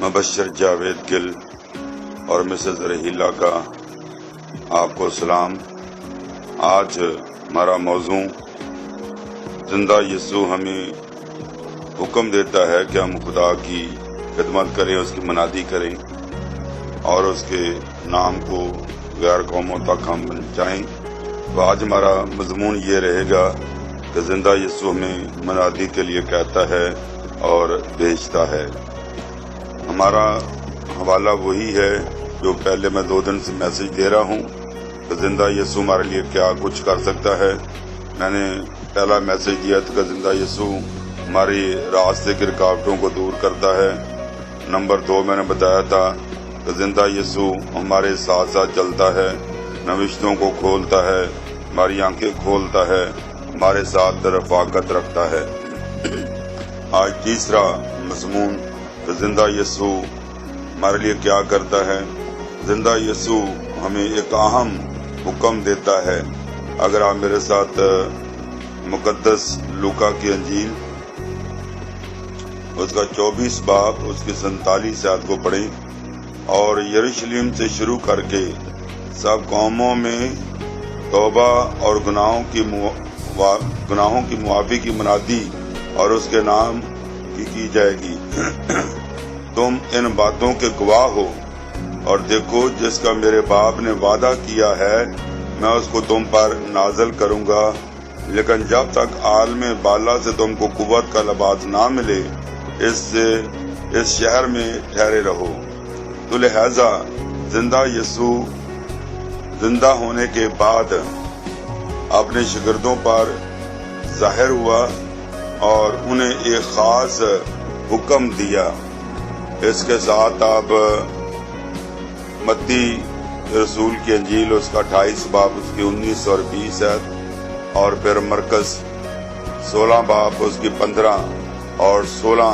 مبشر جاوید گل اور مسز رحیلہ کا آپ کو سلام۔ آج ہمارا موضوع زندہ یسوع ہمیں حکم دیتا ہے کہ ہم خدا کی خدمت کریں، اس کی منادی کریں اور اس کے نام کو غیر قوموں تک ہم پہنچائیں۔ تو آج ہمارا مضمون یہ رہے گا کہ زندہ یسوع ہمیں منادی کے لیے کہتا ہے اور بھیجتا ہے۔ ہمارا حوالہ وہی ہے جو پہلے میں 2 دن سے میسج دے رہا ہوں کہ زندہ یسوع ہمارے لیے کیا کچھ کر سکتا ہے۔ میں نے پہلا میسج دیا تھا کہ زندہ یسوع ہماری راستے کی رکاوٹوں کو دور کرتا ہے۔ نمبر 2 میں نے بتایا تھا کہ زندہ یسوع ہمارے ساتھ ساتھ چلتا ہے، نوشتوں کو کھولتا ہے، ہماری آنکھیں کھولتا ہے، ہمارے ساتھ رفاقت رکھتا ہے۔ آج تیسرا مضمون کہ زندہ یسوع ہمارے لیے کیا کرتا ہے۔ زندہ یسوع ہمیں ایک اہم حکم دیتا ہے۔ اگر آپ میرے ساتھ مقدس لوکا کی انجیل اس کا 24 باب اس کی 47 آیت کو پڑھیں، اور یروشلم سے شروع کر کے سب قوموں میں توبہ اور گناہوں کی معافی کی منادی اور اس کے نام کی جائے گی۔ تم ان باتوں کے گواہ ہو، اور دیکھو جس کا میرے باپ نے وعدہ کیا ہے میں اس کو تم پر نازل کروں گا، لیکن جب تک عالم بالا سے تم کو قوت کا لباس نہ ملے اس شہر میں ٹھہرے رہو۔ تو لہذا زندہ یسوع زندہ ہونے کے بعد اپنے شاگردوں پر ظاہر ہوا اور انہیں ایک خاص حکم دیا۔ اس کے ساتھ آپ متی رسول کی انجیل اس کا 28 باب اس کی 19 اور 20 ہے، اور پھر مرکز 16 باب اس کی 15 اور 16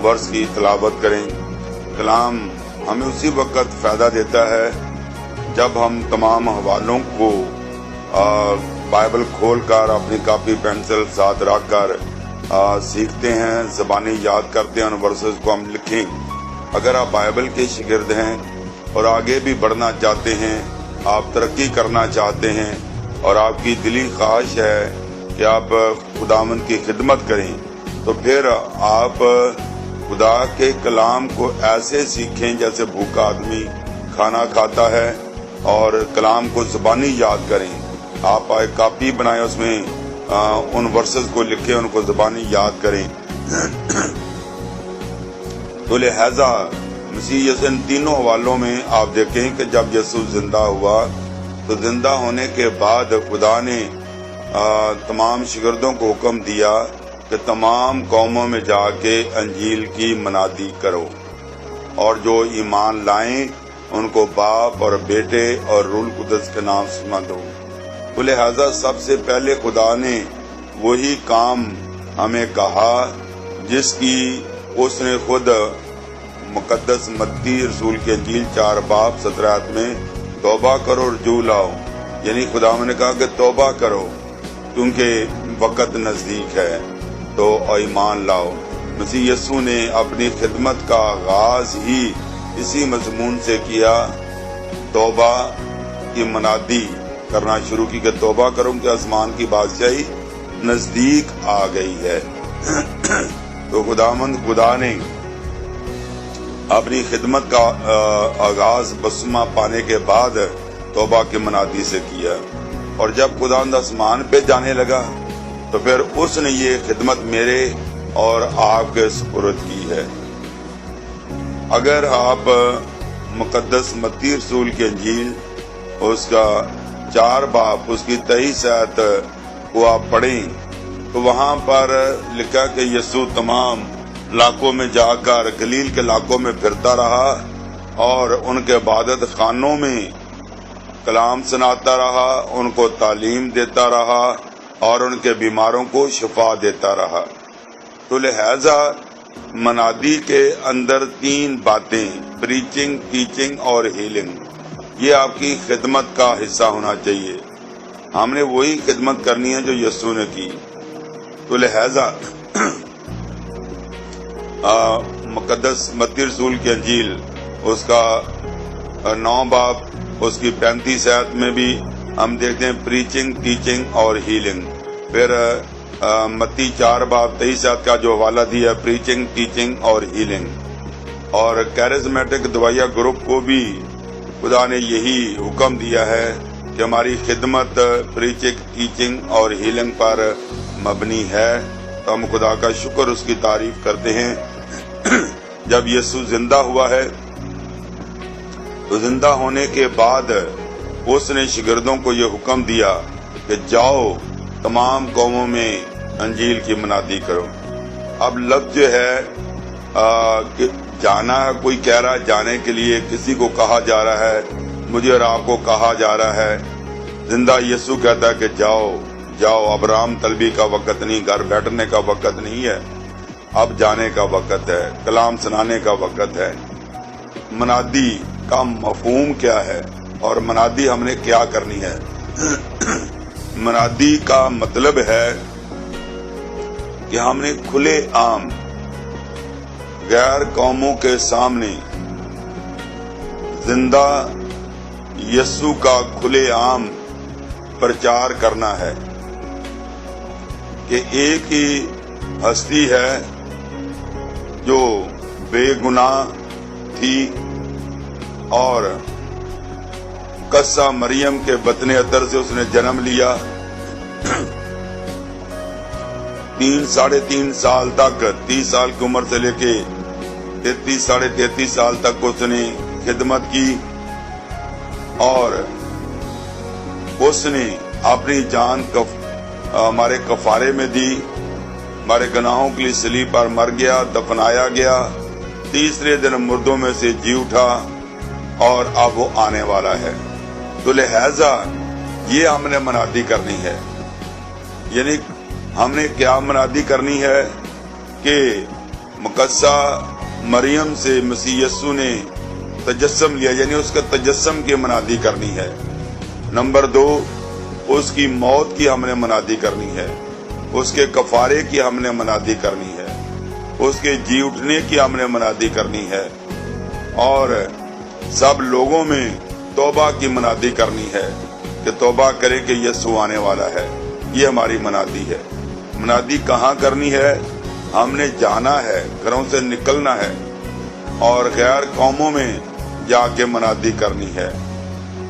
ورس کی تلاوت کریں۔ کلام ہمیں اسی وقت فائدہ دیتا ہے جب ہم تمام حوالوں کو بائبل کھول کر اپنی کاپی پینسل ساتھ رکھ کر سیکھتے ہیں، زبانی یاد کرتے ہیں، ان ورسز کو ہم لکھیں۔ اگر آپ بائبل کے شاگرد ہیں اور آگے بھی بڑھنا چاہتے ہیں، آپ ترقی کرنا چاہتے ہیں اور آپ کی دلی خواہش ہے کہ آپ خداوند کی خدمت کریں، تو پھر آپ خدا کے کلام کو ایسے سیکھیں جیسے بھوکا آدمی کھانا کھاتا ہے، اور کلام کو زبانی یاد کریں۔ آپ ایک کاپی بنائیں، اس میں ان ورسز کو لکھیں، ان کو زبانی یاد کریں۔ تو لہذا مسیح ان تینوں حوالوں میں آپ دیکھیں کہ جب یسوع زندہ ہوا تو زندہ ہونے کے بعد خدا نے تمام شاگردوں کو حکم دیا کہ تمام قوموں میں جا کے انجیل کی منادی کرو، اور جو ایمان لائیں ان کو باپ اور بیٹے اور روح القدس کے نام سنا دو۔ تو لہذا سب سے پہلے خدا نے وہی کام ہمیں کہا جس کی اس نے خود مقدس متی رسول کی انجیل 4 باب 17 آیت میں توبہ کرو اور رجوع لاؤ، یعنی خدا نے کہا کہ توبہ کرو کیونکہ وقت نزدیک ہے، تو ایمان لاؤ۔ مسیح یسوع نے اپنی خدمت کا آغاز ہی اسی مضمون سے کیا، توبہ کی منادی کرنا شروع کی کہ توبہ کروں کہ آسمان کی بادشاہی نزدیک آ گئی ہے۔ تو خدا نے اپنی خدمت کا آغاز بپتسمہ پانے کے بعد توبہ کی منادی سے کیا، اور جب خدا آسمان پہ جانے لگا تو پھر اس نے یہ خدمت میرے اور آپ کے سپرد کی ہے۔ اگر آپ مقدس متی رسول کی انجیل اس کا 4 باب اس کی 23 آیت کو آپ پڑھیں تو وہاں پر لکھا کہ یسوع تمام علاقوں میں جا کر گلیل کے علاقوں میں پھرتا رہا اور ان کے عبادت خانوں میں کلام سناتا رہا، ان کو تعلیم دیتا رہا اور ان کے بیماروں کو شفا دیتا رہا۔ تو لہذا منادی کے اندر 3 باتیں، پریچنگ، ٹیچنگ اور ہیلنگ، یہ آپ کی خدمت کا حصہ ہونا چاہیے۔ ہم نے وہی خدمت کرنی ہے جو یسوع نے کی۔ تو لہذا مقدس متی رسول کی انجیل اس کا 9 باب اس کی 35 آیت میں بھی ہم دیکھتے ہیں پریچنگ، ٹیچنگ اور ہیلنگ. پھر متی 4 باب 23 آیت کا جو حوالہ دیا پریچنگ، ٹیچنگ اور ہیلنگ. اور کیرزمیٹک دوائیا گروپ کو بھی خدا نے یہی حکم دیا ہے کہ ہماری خدمت پریچنگ، ٹیچنگ اور ہیلنگ پر مبنی ہے. تو ہم خدا کا شکر، اس کی تعریف کرتے ہیں. جب یسوع زندہ ہوا ہے تو زندہ ہونے کے بعد اس نے شاگردوں کو یہ حکم دیا کہ جاؤ تمام قوموں میں انجیل کی منادی کرو. اب لفظ جو ہے کہ جانا ہے، کوئی کہہ رہا ہے جانے کے لیے، کسی کو کہا جا رہا ہے، مجھے اور آپ کو کہا جا رہا ہے. زندہ یسوع کہتا ہے کہ جاؤ جاؤ، اب رام طلبی کا وقت نہیں، گھر بیٹھنے کا وقت نہیں ہے، اب جانے کا وقت ہے، کلام سنانے کا وقت ہے. منادی کا مفہوم کیا ہے اور منادی ہم نے کیا کرنی ہے؟ منادی کا مطلب ہے کہ ہم نے کھلے عام غیر قوموں کے سامنے زندہ یسوع کا کھلے عام پرچار کرنا ہے کہ ایک ہی ہستی ہے جو بے گناہ تھی اور قصہ مریم کے بطن عطر سے اس نے جنم لیا. 3.5 سال تک، 30 سال کی عمر سے لے کے 33 سال تک اس نے خدمت کی اور اس نے اپنی جان ہمارے کفارے میں دی. ہمارے گناہوں کے لیے صلیب پر مر گیا، دفنایا گیا، تیسرے دن مردوں میں سے جی اٹھا اور اب وہ آنے والا ہے. تو لہذا یہ ہم نے منادی کرنی ہے. یعنی ہم نے کیا منادی کرنی ہے کہ مقدسہ مریم سے مسیح یسوع نے تجسم لیا، یعنی اس کا تجسم کی منادی کرنی ہے. نمبر 2، اس کی موت کی ہم نے منادی کرنی ہے، اس کے کفارے کی ہم نے منادی کرنی ہے، اس کے جی اٹھنے کی ہم نے منادی کرنی ہے، اور سب لوگوں میں توبہ کی منادی کرنی ہے کہ توبہ کرے کہ یسوع آنے والا ہے. یہ ہماری منادی ہے. منادی کہاں کرنی ہے؟ ہم نے جانا ہے، گھروں سے نکلنا ہے اور غیر قوموں میں جا کے منادی کرنی ہے،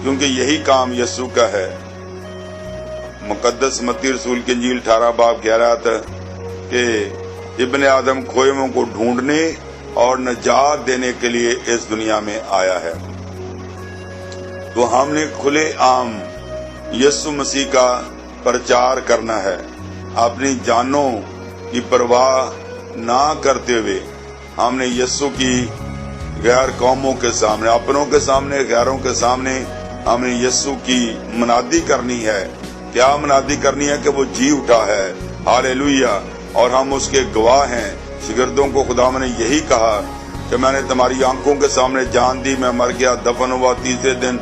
کیونکہ یہی کام یسوع کا ہے. مقدس متی رسول کی انجیل 18 باب 11 کہ ابن آدم کھوئے ہوئوں کو ڈھونڈنے اور نجات دینے کے لیے اس دنیا میں آیا ہے. تو ہم نے کھلے عام یسوع مسیح کا پرچار کرنا ہے. اپنی جانوں کی پرواہ نہ کرتے ہوئے ہم نے یسوع کی غیر قوموں کے سامنے، اپنوں کے سامنے، غیروں کے سامنے ہم نے یسوع کی منادی کرنی ہے. کیا منادی کرنی ہے؟ کہ وہ جی اٹھا ہے. ہاللیلویہ. اور ہم اس کے گواہ ہیں. شاگردوں کو خدا نے یہی کہا کہ میں نے تمہاری آنکھوں کے سامنے جان دی، میں مر گیا، دفن ہوا، تیسرے دن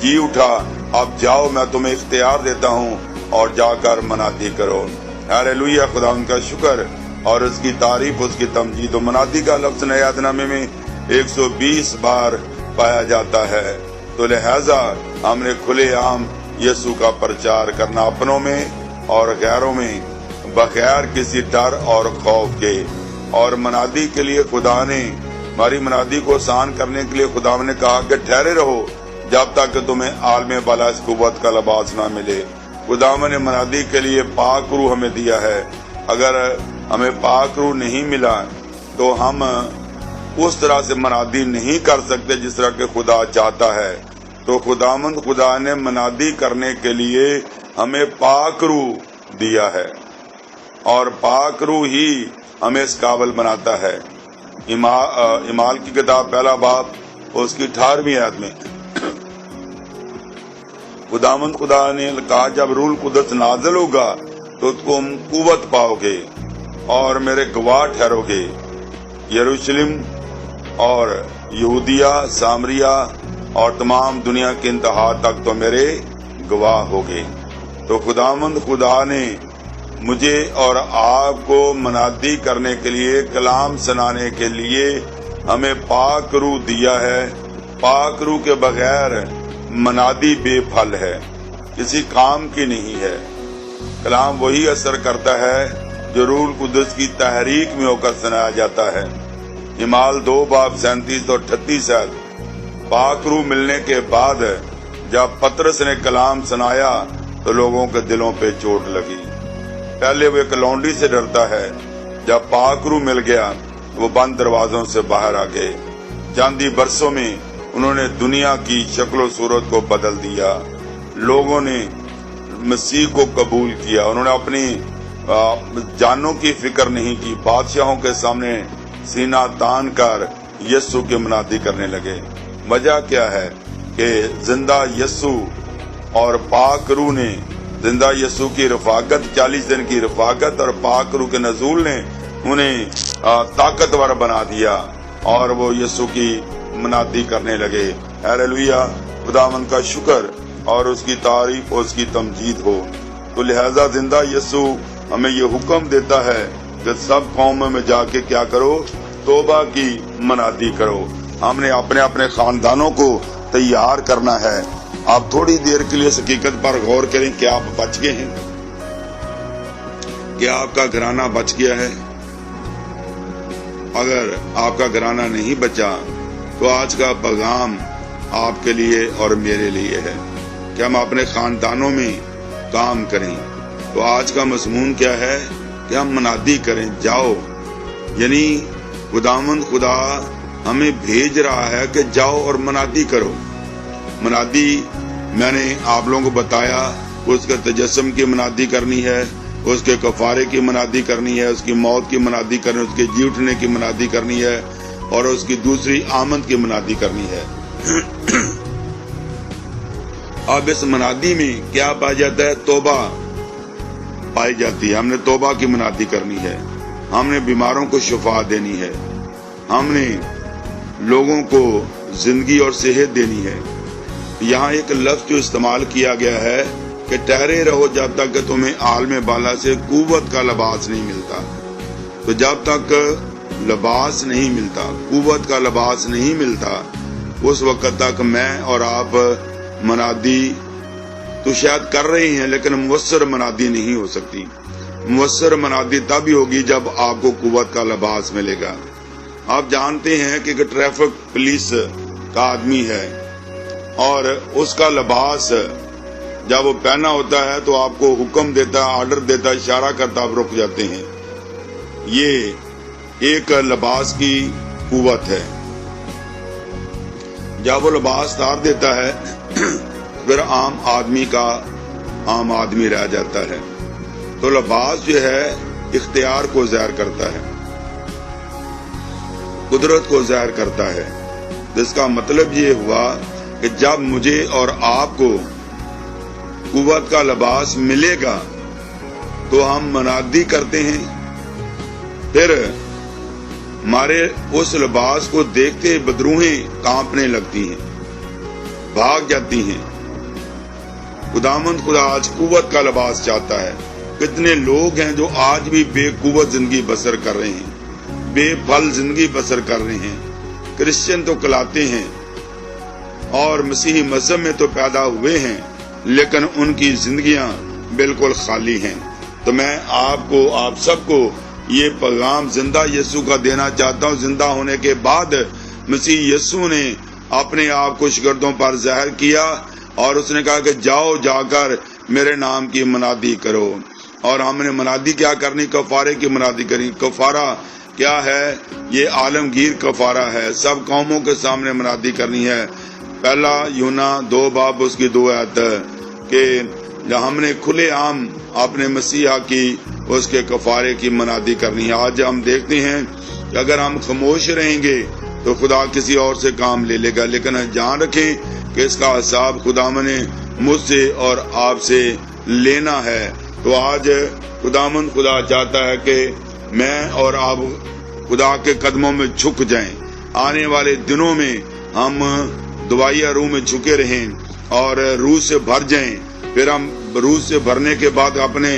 جی اٹھا، اب جاؤ، میں تمہیں اختیار دیتا ہوں اور جا کر منادی کرو. ہاللیلویہ. خدا ان کا شکر اور اس کی تعریف، اس کی تمجید. و منادی کا لفظ نئے عہد نامے میں 120 بار پایا جاتا ہے. تو لہذا ہم نے کھلے عام یسوع کا پرچار کرنا، اپنوں میں اور غیروں میں، بغیر کسی ڈر اور خوف کے. اور منادی کے لیے خدا نے، ہماری منادی کو آسان کرنے کے لیے خدا نے کہا کہ ٹھہرے رہو جب تک کہ تمہیں عالم بالا قوت کا لباس نہ ملے. خدا نے منادی کے لیے پاک روح ہمیں دیا ہے. اگر ہمیں پاک روح نہیں ملا تو ہم اس طرح سے منادی نہیں کر سکتے جس طرح کہ خدا چاہتا ہے. تو خدا نے منادی کرنے کے لیے ہمیں پاک روح دیا ہے اور پاک روح ہی ہمیں اس قابل بناتا ہے. اعمال کی کتاب 1 باب اس کی 18ویں آیت میں خدا نے کہا جب روح القدس نازل ہوگا تو تم قوت پاؤ گے اور میرے گواہ ٹھہرو گے یروشلم اور یہودیہ، سامریہ اور تمام دنیا کے انتہا تک تو میرے گواہ ہوگے. تو خدا نے مجھے اور آپ کو منادی کرنے کے لیے، کلام سنانے کے لیے ہمیں پاک روح دیا ہے۔ پاک روح کے بغیر منادی بے پھل ہے، کسی کام کی نہیں ہے۔ کلام وہی اثر کرتا ہے جو روح القدس کی تحریک میں ہو کر سنایا جاتا ہے۔ اعمال 2:37 اور 38 ہے۔ پاک روح ملنے کے بعد جب پترس نے کلام سنایا تو لوگوں کے دلوں پہ چوٹ لگی۔ پہلے وہ ایک لونڈی سے ڈرتا ہے، جب پاک روح مل گیا وہ بند دروازوں سے باہر آ گئے۔ چند ہی برسوں میں انہوں نے دنیا کی شکل و صورت کو بدل دیا۔ لوگوں نے مسیح کو قبول کیا، انہوں نے اپنی جانوں کی فکر نہیں کی، بادشاہوں کے سامنے سینہ تان کر یسوع کی منادی کرنے لگے۔ وجہ کیا ہے کہ زندہ یسوع اور پاک روح نے، زندہ یسوع کی رفاقت، 40 دن کی رفاقت اور پاک روح کے نزول نے انہیں طاقتور بنا دیا اور وہ یسوع کی منادی کرنے لگے۔ ہیلیلویا، خداوند کا شکر اور اس کی تعریف اور اس کی تمجید ہو۔ تو لہذا زندہ یسوع ہمیں یہ حکم دیتا ہے کہ سب قوموں میں جا کے کیا کرو؟ توبہ کی منادی کرو۔ ہم نے اپنے اپنے خاندانوں کو تیار کرنا ہے۔ آپ تھوڑی دیر کے لیے اس حقیقت پر غور کریں کہ آپ بچ گئے ہیں، کیا آپ کا گھرانہ بچ گیا ہے؟ اگر آپ کا گھرانہ نہیں بچا تو آج کا پیغام آپ کے لیے اور میرے لیے ہے کہ ہم اپنے خاندانوں میں کام کریں۔ تو آج کا مضمون کیا ہے کہ ہم منادی کریں، جاؤ، یعنی خداوند خدا ہمیں بھیج رہا ہے کہ جاؤ اور منادی کرو۔ منادی میں نے آپ لوگوں کو بتایا، اس کے تجسم کی منادی کرنی ہے، اس کے کفارے کی منادی کرنی ہے، اس کی موت کی منادی کرنی ہے، اس کے جی اٹھنے کی منادی کرنی ہے اور اس کی دوسری آمد کی منادی کرنی ہے۔ اب اس منادی میں کیا پایا جاتا ہے؟ توبہ پائی جاتی ہے۔ ہم نے توبہ کی منادی کرنی ہے، ہم نے بیماروں کو شفا دینی ہے، ہم نے لوگوں کو زندگی اور صحت دینی ہے۔ یہاں ایک لفظ جو استعمال کیا گیا ہے کہ ٹھہرے رہو جب تک کہ تمہیں عالم بالا سے قوت کا لباس نہیں ملتا۔ تو جب تک لباس نہیں ملتا، قوت کا لباس نہیں ملتا، اس وقت تک میں اور آپ منادی تو شاید کر رہے ہیں لیکن مؤثر منادی نہیں ہو سکتی۔ مؤثر منادی تب ہی ہوگی جب آپ کو قوت کا لباس ملے گا۔ آپ جانتے ہیں کہ ٹریفک پولیس کا آدمی ہے اور اس کا لباس جب وہ پہنا ہوتا ہے تو آپ کو حکم دیتا ہے، آرڈر دیتا ہے، اشارہ کرتا، آپ رک جاتے ہیں۔ یہ ایک لباس کی قوت ہے۔ جب وہ لباس اتار دیتا ہے پھر عام آدمی رہ جاتا ہے۔ تو لباس جو ہے اختیار کو ظاہر کرتا ہے، قدرت کو ظاہر کرتا ہے، جس کا مطلب یہ ہوا کہ جب مجھے اور آپ کو قوت کا لباس ملے گا تو ہم منادی کرتے ہیں، پھر ہمارے اس لباس کو دیکھتے بدروہیں کانپنے لگتی ہیں، بھاگ جاتی ہیں۔ خداوند خدا آج قوت کا لباس چاہتا ہے۔ کتنے لوگ ہیں جو آج بھی بے قوت زندگی بسر کر رہے ہیں، بے پھل زندگی بسر کر رہے ہیں۔ کرسچن تو کہلاتے ہیں اور مسیحی مذہب میں تو پیدا ہوئے ہیں لیکن ان کی زندگیاں بالکل خالی ہیں۔ تو میں آپ سب کو یہ پیغام زندہ یسوع کا دینا چاہتا ہوں۔ زندہ ہونے کے بعد مسیح یسوع نے اپنے آپ کو شاگردوں پر ظاہر کیا اور اس نے کہا کہ جاؤ، جا کر میرے نام کی منادی کرو۔ اور ہم نے منادی کیا کرنی؟ کفارے کی منادی کرنی۔ کفارہ کیا ہے؟ یہ عالمگیر کفارہ ہے، سب قوموں کے سامنے منادی کرنی ہے۔ پہلا یونا 2 اس کی 2 آیت کہ ہم نے کھلے عام اپنے مسیحا کی اس کے کفارے کی منادی کرنی ہے۔ آج ہم دیکھتے ہیں کہ اگر ہم خاموش رہیں گے تو خدا کسی اور سے کام لے لے گا، لیکن جان رکھیں کہ اس کا حساب خدا نے مجھ سے اور آپ سے لینا ہے۔ تو آج خداوند خدا چاہتا ہے کہ میں اور آپ خدا کے قدموں میں جھک جائیں۔ آنے والے دنوں میں ہم دعائیا روح میں جھکے رہیں اور روح سے بھر جائیں، پھر ہم روح سے بھرنے کے بعد اپنے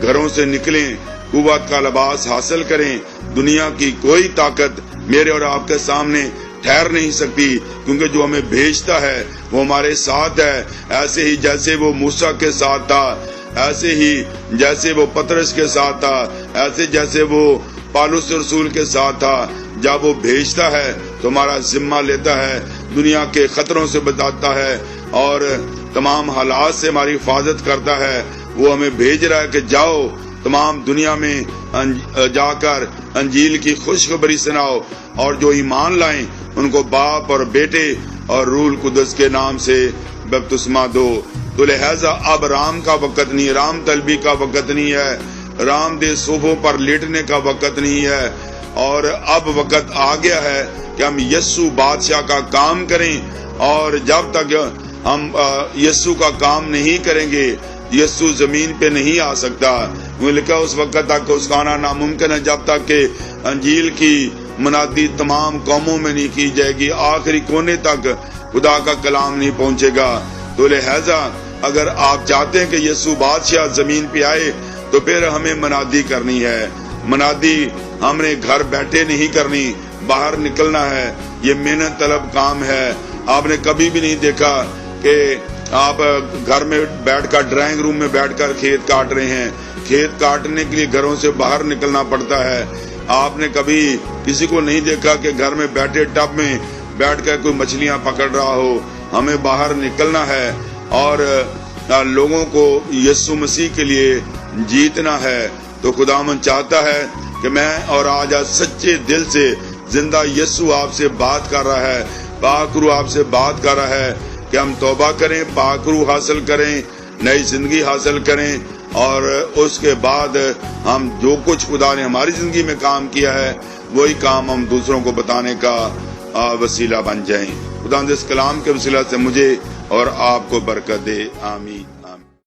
گھروں سے نکلیں، قوت کا لباس حاصل کریں۔ دنیا کی کوئی طاقت میرے اور آپ کے سامنے ٹھہر نہیں سکتی، کیونکہ جو ہمیں بھیجتا ہے وہ ہمارے ساتھ ہے۔ ایسے ہی جیسے وہ موسیٰ کے ساتھ تھا، ایسے ہی جیسے وہ پطرس کے ساتھ تھا، ایسے جیسے وہ پالوس رسول کے ساتھ تھا، جب وہ بھیجتا ہے تو ہمارا ذمہ لیتا ہے، دنیا کے خطروں سے بچاتا ہے اور تمام حالات سے ہماری حفاظت کرتا ہے۔ وہ ہمیں بھیج رہا ہے کہ جاؤ، تمام دنیا میں جا کر انجیل کی خوشخبری سناؤ، اور جو ایمان لائیں ان کو باپ اور بیٹے اور روح القدس کے نام سے بپتسمہ دو۔ تو لہذا اب رام کا وقت نہیں، رام طلبی کا وقت نہیں ہے، رام دے صوفوں پر لیٹنے کا وقت نہیں ہے، اور اب وقت آ گیا ہے کہ ہم یسوع بادشاہ کا کام کریں۔ اور جب تک ہم یسوع کا کام نہیں کریں گے، یسوع زمین پہ نہیں آ سکتا۔ وہ لکھا اس وقت تک اس کا آنا ناممکن ہے جب تک کہ انجیل کی منادی تمام قوموں میں نہیں کی جائے گی، آخری کونے تک خدا کا کلام نہیں پہنچے گا۔ تو لہذا اگر آپ چاہتے ہیں کہ یسوع بادشاہ زمین پہ آئے تو پھر ہمیں منادی کرنی ہے۔ منادی ہم نے گھر بیٹھے نہیں کرنی، باہر نکلنا ہے۔ یہ محنت طلب کام ہے۔ آپ نے کبھی بھی نہیں دیکھا کہ آپ گھر میں بیٹھ کر ڈرائنگ روم میں بیٹھ کر کھیت کاٹ رہے ہیں۔ کھیت کاٹنے کے لیے گھروں سے باہر نکلنا پڑتا ہے۔ آپ نے کبھی کسی کو نہیں دیکھا کہ گھر میں بیٹھے ٹب میں بیٹھ کر کوئی مچھلیاں پکڑ رہا ہو۔ ہمیں باہر نکلنا ہے اور لوگوں کو یسوع مسیح کے لیے جیتنا ہے۔ تو خداوند چاہتا ہے کہ میں اور آج سچے دل سے زندہ یسوع آپ سے بات کر رہا ہے، پاک روح آپ سے بات کر رہا ہے کہ ہم توبہ کریں، پاک روح حاصل کریں، نئی زندگی حاصل کریں، اور اس کے بعد ہم جو کچھ خدا نے ہماری زندگی میں کام کیا ہے وہی کام ہم دوسروں کو بتانے کا وسیلہ بن جائیں۔ خدا اس کلام کے وسیلہ سے مجھے اور آپ کو برکت دے، آمین۔